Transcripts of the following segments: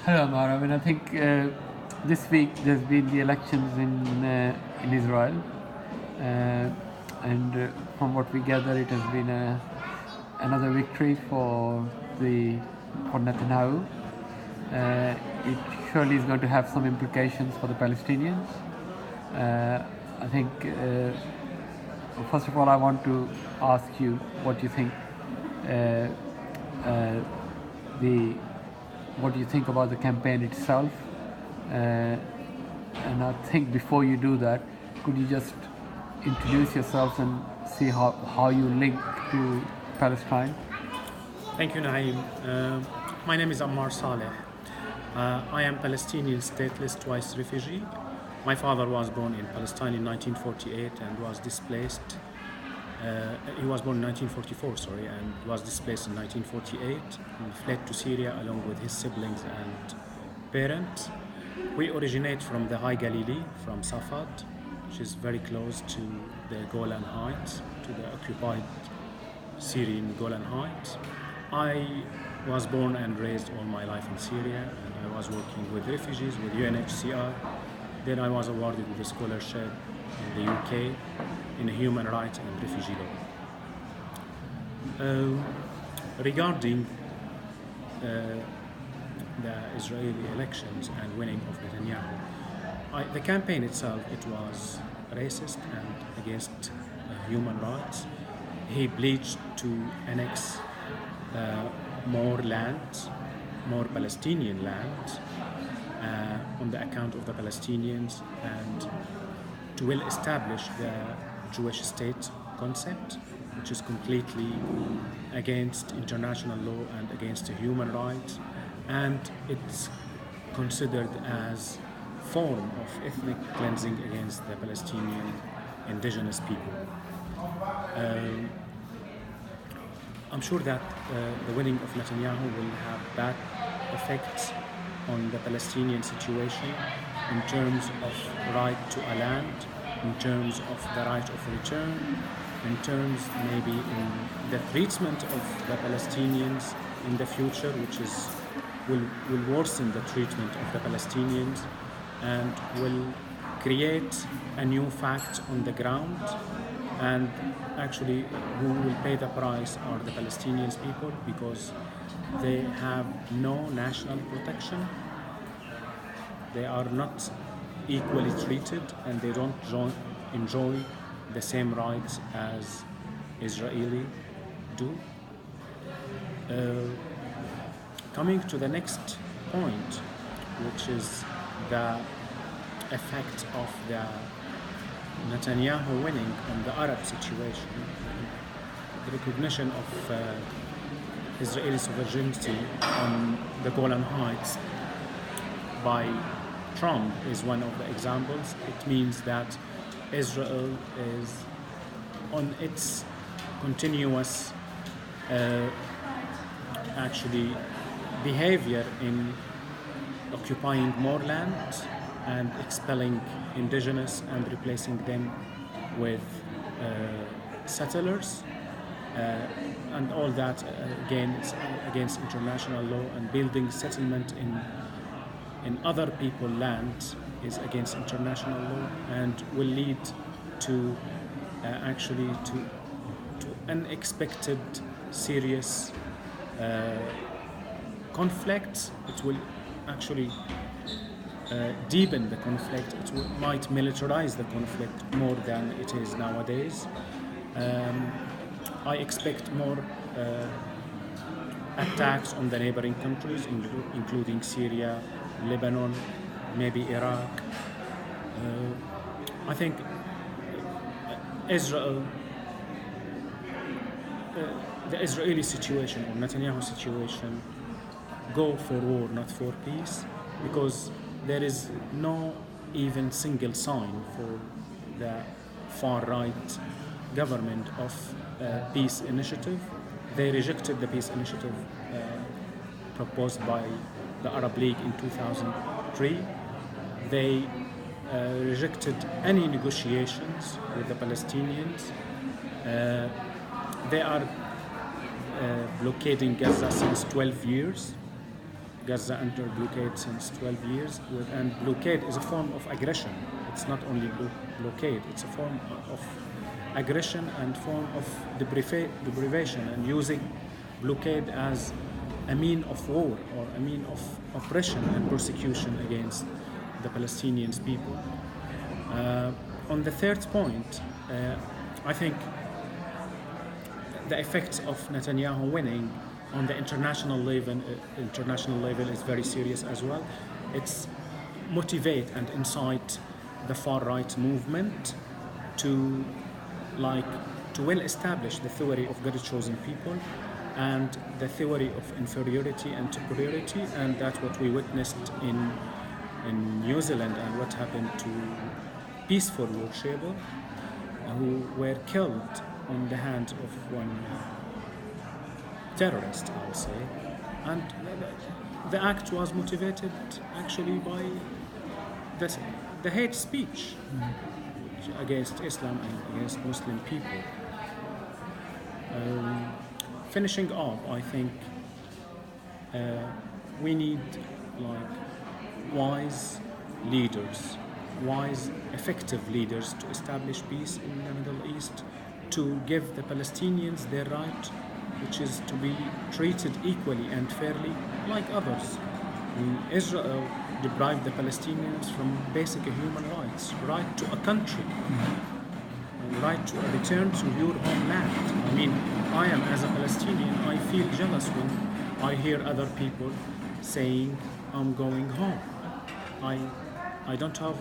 Hello, Amar. I think this week there's been the elections in Israel, and from what we gather, it has been another victory for Netanyahu. It surely is going to have some implications for the Palestinians. I think, first of all, I want to ask you what you think. Uh, uh, the what do you think about the campaign itself? And I think before you do that, could you just introduce yourselves and see how you link to Palestine? Thank you, Naeem. My name is Amar Saleh. I am Palestinian stateless twice refugee. My father was born in Palestine in 1948 and was displaced. He was born in 1944, and was displaced in 1948 and fled to Syria along with his siblings and parents. We originate from the High Galilee, from Safad, which is very close to the Golan Heights, to the occupied Syrian Golan Heights. I was born and raised all my life in Syria, and I was working with refugees, with UNHCR. Then I was awarded with a scholarship in the UK in human rights and refugee law. Regarding the Israeli elections and winning of Netanyahu, the campaign itself, it was racist and against human rights. He pledged to annex more land, more Palestinian land on the account of the Palestinians, and to will establish the Jewish state concept, which is completely against international law and against human rights, and it's considered as form of ethnic cleansing against the Palestinian indigenous people. I'm sure that the winning of Netanyahu will have bad effects on the Palestinian situation in terms of right to a land, in terms of the right of return, in terms maybe in the treatment of the Palestinians in the future, which will worsen the treatment of the Palestinians and will create a new fact on the ground. And actually, who will pay the price are the Palestinian people, because they have no national protection. They are not equally treated, and they don't enjoy the same rights as Israeli do. Coming to the next point, which is the effect of the Netanyahu winning on the Arab situation, the recognition of Israeli sovereignty on the Golan Heights by Trump is one of the examples. It means that Israel is on its continuous actually behavior in occupying more land and expelling indigenous and replacing them with settlers, and all that again is against international law, and building settlement in other people's land is against international law and will lead to actually to unexpected serious conflicts. It will actually deepen the conflict. It might militarize the conflict more than it is nowadays. I expect more attacks on the neighboring countries, including Syria, Lebanon, maybe Iraq. I think Israel, the Israeli situation or Netanyahu situation, go for war, not for peace, because there is no even single sign for the far-right government of peace initiative. They rejected the peace initiative proposed by the Arab League in 2003. They rejected any negotiations with the Palestinians. They are blockading Gaza since 12 years. Gaza under blockade since 12 years, and blockade is a form of aggression. It's not only blockade, it's a form of aggression and form of deprivation, and using blockade as a mean of war or a mean of oppression and persecution against the Palestinian people. On the third point, I think the effects of Netanyahu winning on the international level is very serious as well. It's motivate and incite the far right movement to well establish the theory of God chosen people and the theory of inferiority and superiority, and that's what we witnessed in New Zealand and what happened to peaceful worshippers who were killed on the hands of one terrorist, I would say. And the act was motivated actually by the hate speech against Islam and against Muslim people. Finishing up, I think we need wise leaders, wise, effective leaders to establish peace in the Middle East, to give the Palestinians their right, which is to be treated equally and fairly like others. Israel deprived the Palestinians from basic human rights, right to a country, right to a return to your homeland. I mean, I am, as a Palestinian, I feel jealous when I hear other people saying, I'm going home. I don't have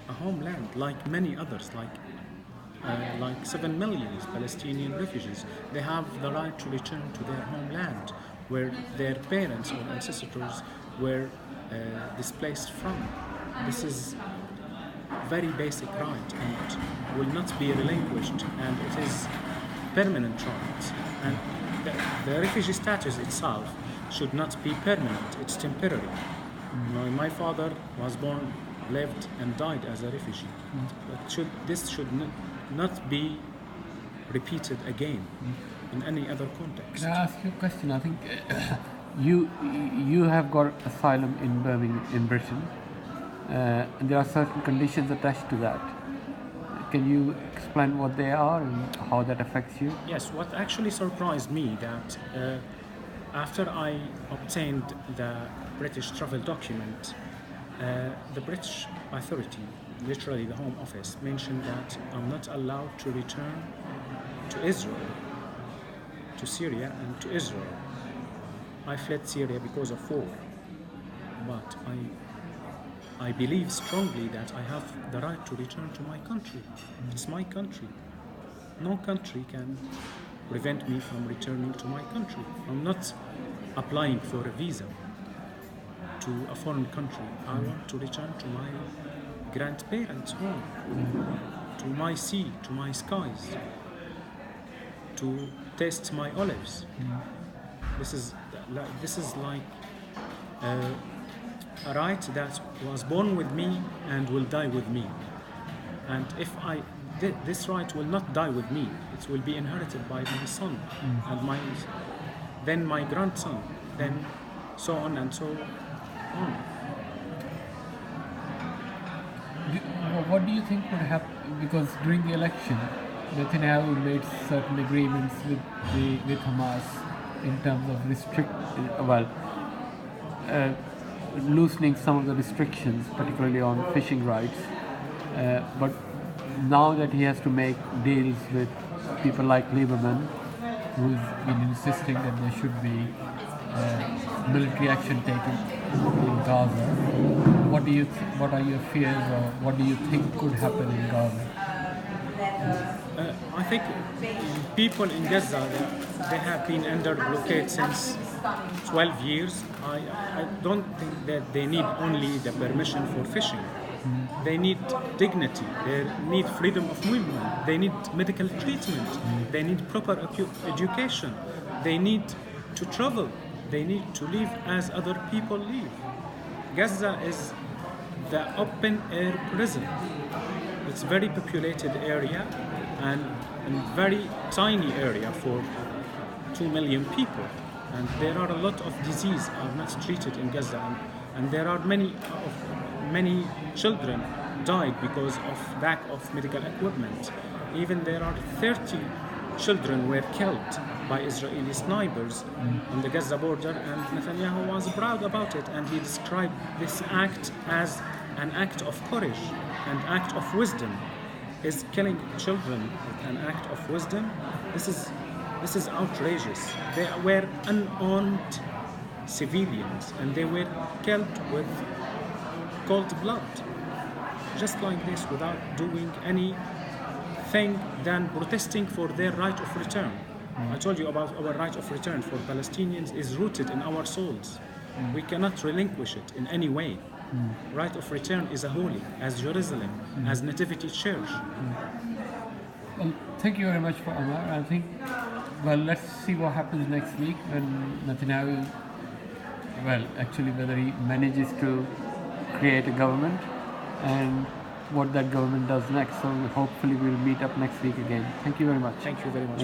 a homeland like many others, like 7 million Palestinian refugees. They have the right to return to their homeland, where their parents or ancestors were displaced from. This is very basic right and will not be relinquished, and it is permanent right. And the refugee status itself should not be permanent, it's temporary. My father was born, lived and died as a refugee. But this should not be repeated again in any other context. Can I ask you a question? I think you have got asylum in Birmingham, in Britain, and there are certain conditions attached to that. Can you explain what they are and how that affects you? Yes, what actually surprised me that after I obtained the British travel document, the British authority, literally the Home Office, mentioned that I'm not allowed to return to Israel, to Syria and to Israel. I fled Syria because of war, but I believe strongly that I have the right to return to my country. It's my country. No country can prevent me from returning to my country. I'm not applying for a visa to a foreign country. I want to return to my grandparents' home, to my sea, to my skies, to taste my olives. This is like a right that was born with me and will die with me. And if this right will not die with me, it will be inherited by my son and then my grandson, then so on and so on. What do you think would happen? Because during the election, Netanyahu made certain agreements with Hamas in terms of loosening some of the restrictions, particularly on fishing rights. But now that he has to make deals with people like Lieberman, who's been insisting that there should be military action taken in Gaza, what are your fears, or what do you think could happen in Gaza? I think people in Gaza, they have been under blockade since 12 years. I don't think that they need only the permission for fishing. They need dignity, they need freedom of movement, they need medical treatment, they need proper education, they need to travel, they need to live as other people live. Gaza is the open air prison. It's a very populated area and a very tiny area for 2 million people. and there are a lot of diseases are not treated in Gaza, and there are many children died because of lack of medical equipment. Even there are 30 children were killed by Israeli snipers on the Gaza border, and Netanyahu was proud about it, and he described this act as an act of courage, an act of wisdom. Is killing children an act of wisdom? This is outrageous. They were unarmed civilians, and they were killed with cold blood, just like this, without doing anything than protesting for their right of return. I told you about our right of return for Palestinians is rooted in our souls. We cannot relinquish it in any way. Right of return is a holy, as Jerusalem, as Nativity Church. Well, thank you very much for Amar. I think, well, let's see what happens next week when Netanyahu, well, actually whether he manages to create a government and what that government does next. So hopefully we'll meet up next week again. Thank you very much. Thank you very much.